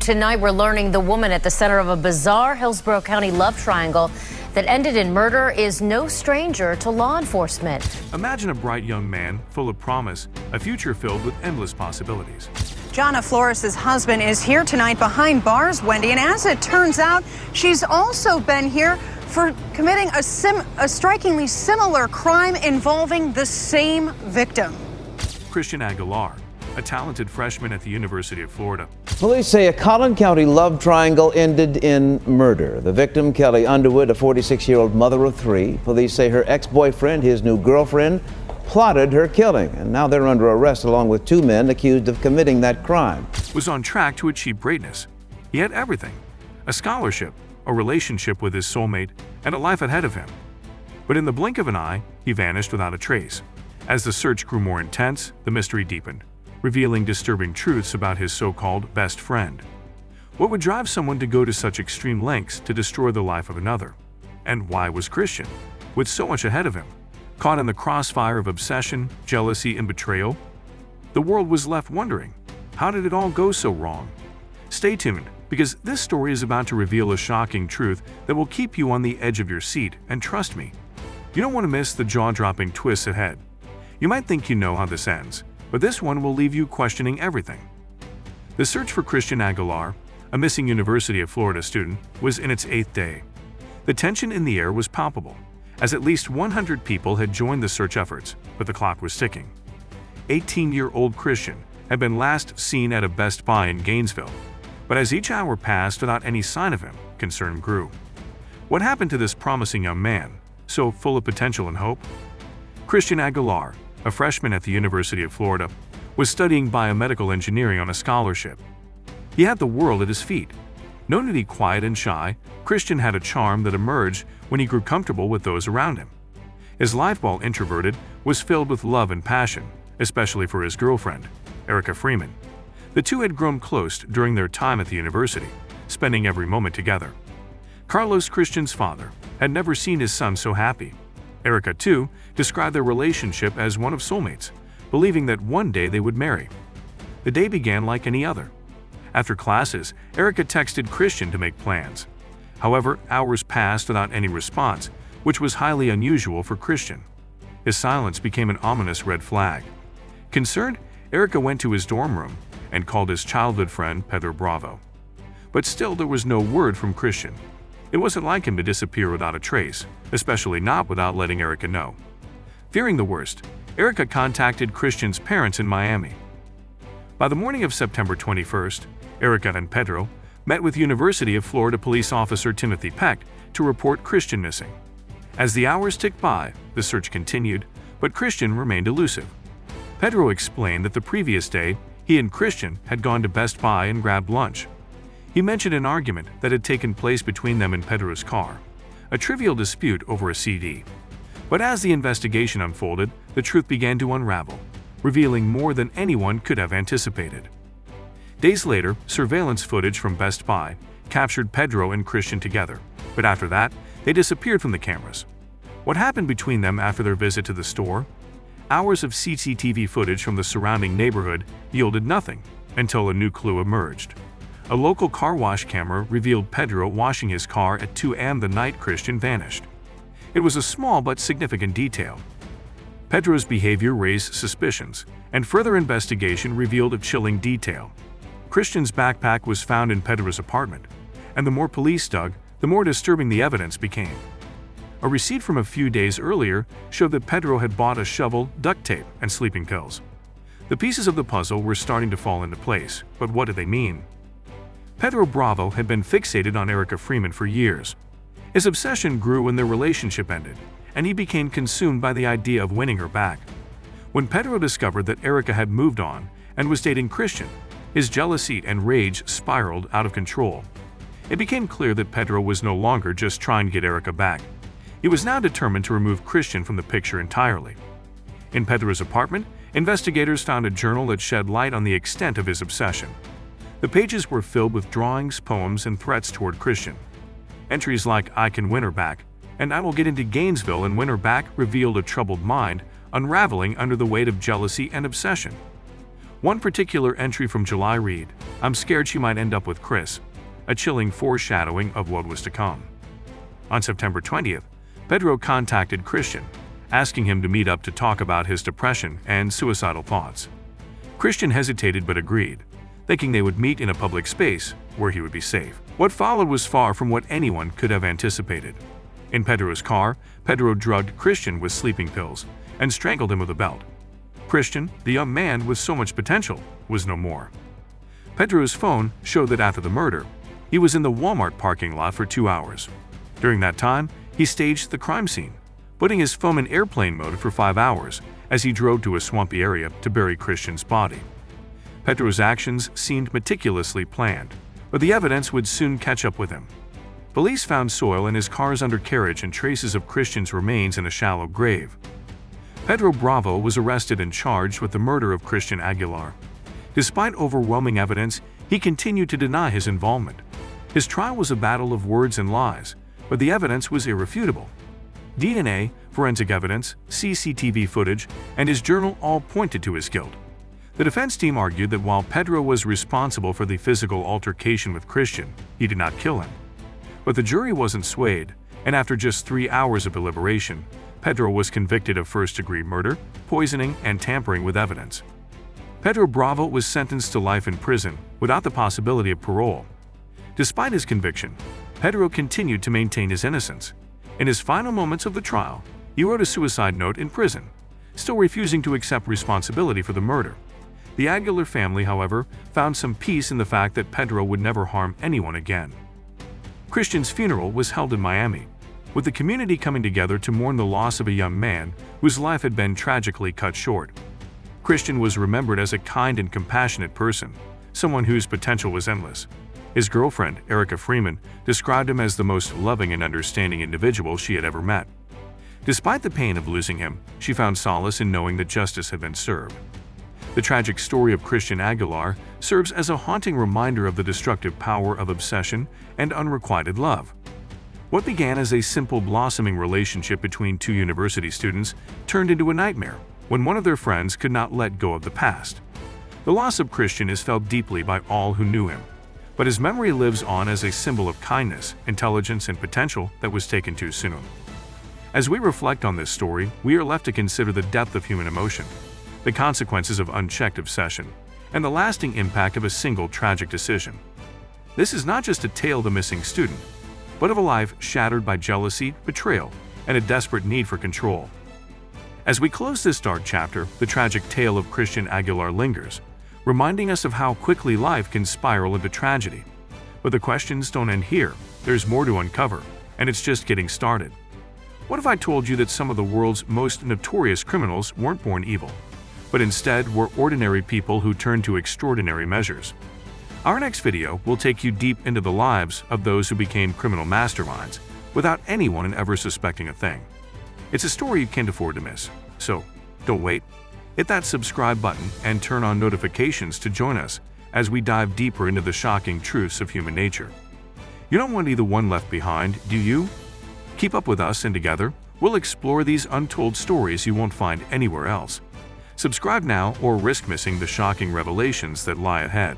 Tonight, we're learning the woman at the center of a bizarre Hillsborough County love triangle that ended in murder is no stranger to law enforcement. Imagine a bright young man full of promise, a future filled with endless possibilities. Jonna Flores' husband is here tonight behind bars, Wendy, and as it turns out, she's also been here for committing a strikingly similar crime involving the same victim. Christian Aguilar, a talented freshman at the University of Florida. Police say a Collin County love triangle ended in murder. The victim, Kelly Underwood, a 46-year-old mother of three. Police say her ex-boyfriend, his new girlfriend, plotted her killing, and now they're under arrest along with two men accused of committing that crime. Was on track to achieve greatness. He had everything: a scholarship, a relationship with his soulmate, and a life ahead of him. But in the blink of an eye, he vanished without a trace. As the search grew more intense, the mystery deepened, revealing disturbing truths about his so-called best friend. What would drive someone to go to such extreme lengths to destroy the life of another? And why was Christian, with so much ahead of him, caught in the crossfire of obsession, jealousy, and betrayal? The world was left wondering, how did it all go so wrong? Stay tuned, because this story is about to reveal a shocking truth that will keep you on the edge of your seat, and trust me, you don't want to miss the jaw-dropping twists ahead. You might think you know how this ends, but this one will leave you questioning everything. The search for Christian Aguilar, a missing University of Florida student, was in its 8th day. The tension in the air was palpable, as at least 100 people had joined the search efforts, but the clock was ticking. 18-year-old Christian had been last seen at a Best Buy in Gainesville, but as each hour passed without any sign of him, concern grew. What happened to this promising young man, so full of potential and hope? Christian Aguilar, a freshman at the University of Florida, was studying biomedical engineering on a scholarship. He had the world at his feet. Known to be quiet and shy, Christian had a charm that emerged when he grew comfortable with those around him. His life, while introverted, was filled with love and passion, especially for his girlfriend, Erica Freeman. The two had grown close during their time at the university, spending every moment together. Carlos, Christian's father, had never seen his son so happy. Erica, too, described their relationship as one of soulmates, believing that one day they would marry. The day began like any other. After classes, Erica texted Christian to make plans. However, hours passed without any response, which was highly unusual for Christian. His silence became an ominous red flag. Concerned, Erica went to his dorm room and called his childhood friend Pedro Bravo. But still, there was no word from Christian. It wasn't like him to disappear without a trace, especially not without letting Erica know. Fearing the worst, Erica contacted Christian's parents in Miami. By the morning of September 21st, Erica and Pedro met with University of Florida police officer Timothy Peck to report Christian missing. As the hours ticked by, the search continued, but Christian remained elusive. Pedro explained that the previous day, he and Christian had gone to Best Buy and grabbed lunch. He mentioned an argument that had taken place between them in Pedro's car, a trivial dispute over a CD. But as the investigation unfolded, the truth began to unravel, revealing more than anyone could have anticipated. Days later, surveillance footage from Best Buy captured Pedro and Christian together, but after that, they disappeared from the cameras. What happened between them after their visit to the store? Hours of CCTV footage from the surrounding neighborhood yielded nothing until a new clue emerged. A local car wash camera revealed Pedro washing his car at 2 a.m. the night Christian vanished. It was a small but significant detail. Pedro's behavior raised suspicions, and further investigation revealed a chilling detail. Christian's backpack was found in Pedro's apartment, and the more police dug, the more disturbing the evidence became. A receipt from a few days earlier showed that Pedro had bought a shovel, duct tape, and sleeping pills. The pieces of the puzzle were starting to fall into place, but what did they mean? Pedro Bravo had been fixated on Erica Freeman for years. His obsession grew when their relationship ended, and he became consumed by the idea of winning her back. When Pedro discovered that Erica had moved on and was dating Christian, his jealousy and rage spiraled out of control. It became clear that Pedro was no longer just trying to get Erica back. He was now determined to remove Christian from the picture entirely. In Pedro's apartment, investigators found a journal that shed light on the extent of his obsession. The pages were filled with drawings, poems, and threats toward Christian. Entries like "I can win her back" and "I will get into Gainesville and win her back" revealed a troubled mind unraveling under the weight of jealousy and obsession. One particular entry from July read, "I'm scared she might end up with Chris," a chilling foreshadowing of what was to come. On September 20th, Pedro contacted Christian, asking him to meet up to talk about his depression and suicidal thoughts. Christian hesitated but agreed, thinking they would meet in a public space where he would be safe. What followed was far from what anyone could have anticipated. In Pedro's car, Pedro drugged Christian with sleeping pills and strangled him with a belt. Christian, the young man with so much potential, was no more. Pedro's phone showed that after the murder, he was in the Walmart parking lot for 2 hours. During that time, he staged the crime scene, putting his phone in airplane mode for 5 hours as he drove to a swampy area to bury Christian's body. Pedro's actions seemed meticulously planned, but the evidence would soon catch up with him. Police found soil in his car's undercarriage and traces of Christian's remains in a shallow grave. Pedro Bravo was arrested and charged with the murder of Christian Aguilar. Despite overwhelming evidence, he continued to deny his involvement. His trial was a battle of words and lies, but the evidence was irrefutable. DNA, forensic evidence, CCTV footage, and his journal all pointed to his guilt. The defense team argued that while Pedro was responsible for the physical altercation with Christian, he did not kill him. But the jury wasn't swayed, and after just 3 hours of deliberation, Pedro was convicted of first-degree murder, poisoning, and tampering with evidence. Pedro Bravo was sentenced to life in prison without the possibility of parole. Despite his conviction, Pedro continued to maintain his innocence. In his final moments of the trial, he wrote a suicide note in prison, still refusing to accept responsibility for the murder. The Aguilar family, however, found some peace in the fact that Pedro would never harm anyone again. Christian's funeral was held in Miami, with the community coming together to mourn the loss of a young man whose life had been tragically cut short. Christian was remembered as a kind and compassionate person, someone whose potential was endless. His girlfriend, Erica Freeman, described him as the most loving and understanding individual she had ever met. Despite the pain of losing him, she found solace in knowing that justice had been served. The tragic story of Christian Aguilar serves as a haunting reminder of the destructive power of obsession and unrequited love. What began as a simple blossoming relationship between two university students turned into a nightmare when one of their friends could not let go of the past. The loss of Christian is felt deeply by all who knew him, but his memory lives on as a symbol of kindness, intelligence, and potential that was taken too soon. As we reflect on this story, we are left to consider the depth of human emotion, the consequences of unchecked obsession, and the lasting impact of a single tragic decision. This is not just a tale of a missing student, but of a life shattered by jealousy, betrayal, and a desperate need for control. As we close this dark chapter, the tragic tale of Christian Aguilar lingers, reminding us of how quickly life can spiral into tragedy. But the questions don't end here. There's more to uncover, and it's just getting started. What if I told you that some of the world's most notorious criminals weren't born evil, but instead were ordinary people who turned to extraordinary measures? Our next video will take you deep into the lives of those who became criminal masterminds without anyone ever suspecting a thing. It's a story you can't afford to miss. So, don't wait. Hit that subscribe button and turn on notifications to join us as we dive deeper into the shocking truths of human nature. You don't want to be the one left behind, do you? Keep up with us, and together, we'll explore these untold stories you won't find anywhere else. Subscribe now or risk missing the shocking revelations that lie ahead.